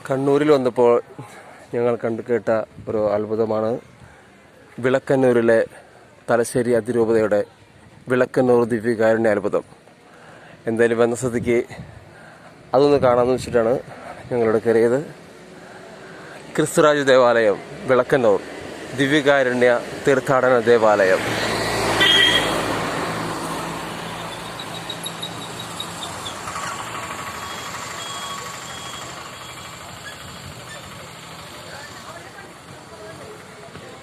കണ്ണൂരിൽ വന്നപ്പോൾ ഞങ്ങൾ കേട്ട ഒരു അത്ഭുതമാണ് വിളക്കന്നൂരിലെ തലശ്ശേരി അതിരൂപതയുടെ വിളക്കന്നൂർ ദിവ്യകാരുണ്യ അത്ഭുതം. എന്തായാലും വന്ന സ്ഥിതിക്ക് അതൊന്ന് കാണാമെന്ന് വെച്ചിട്ടാണ് ഞങ്ങളിവിടെ കയറിയത്. ക്രിസ്തുരാജ് ദേവാലയം, വിളക്കന്നൂർ ദിവ്യകാരുണ്യ തീർത്ഥാടന ദേവാലയം.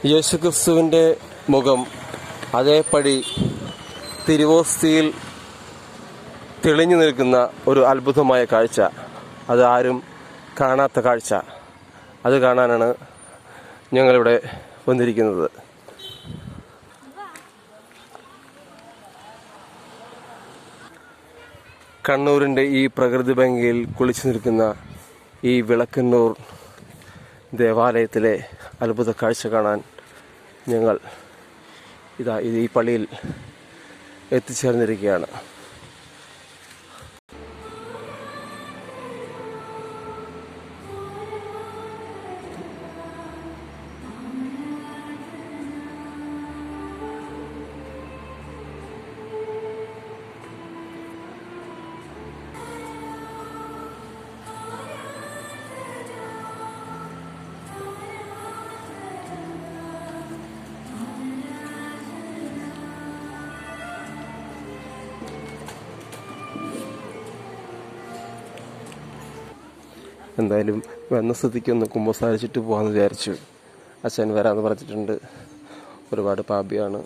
യേശുക്രിസ്തുവിൻ്റെ മുഖം അതേപടി തിരുവോസ്തിയിൽ തെളിഞ്ഞു നിൽക്കുന്ന ഒരു അത്ഭുതമായ കാഴ്ച, അത് ആരും കാണാത്ത കാഴ്ച. അത് കാണാനാണ് ഞങ്ങളിവിടെ വന്നിരിക്കുന്നത്. കണ്ണൂരിൻ്റെ ഈ പ്രകൃതി ഭംഗിയിൽ കുളിച്ചു നിൽക്കുന്ന ഈ വിളക്കന്നൂർ ദേവാലയത്തിലെ അത്ഭുത കാഴ്ച കാണാൻ ഞങ്ങൾ ഈ പള്ളിയിൽ എത്തിച്ചേർന്നിരിക്കുകയാണ്. എന്തായാലും വന്ന സ്ഥിതിക്ക് ഒന്ന് കുമ്പസാരിച്ചിട്ട് പോകാമെന്ന് വിചാരിച്ചു. അച്ഛൻ വരാമെന്ന് പറഞ്ഞിട്ടുണ്ട്. ഒരുപാട് പാപിയാണ്.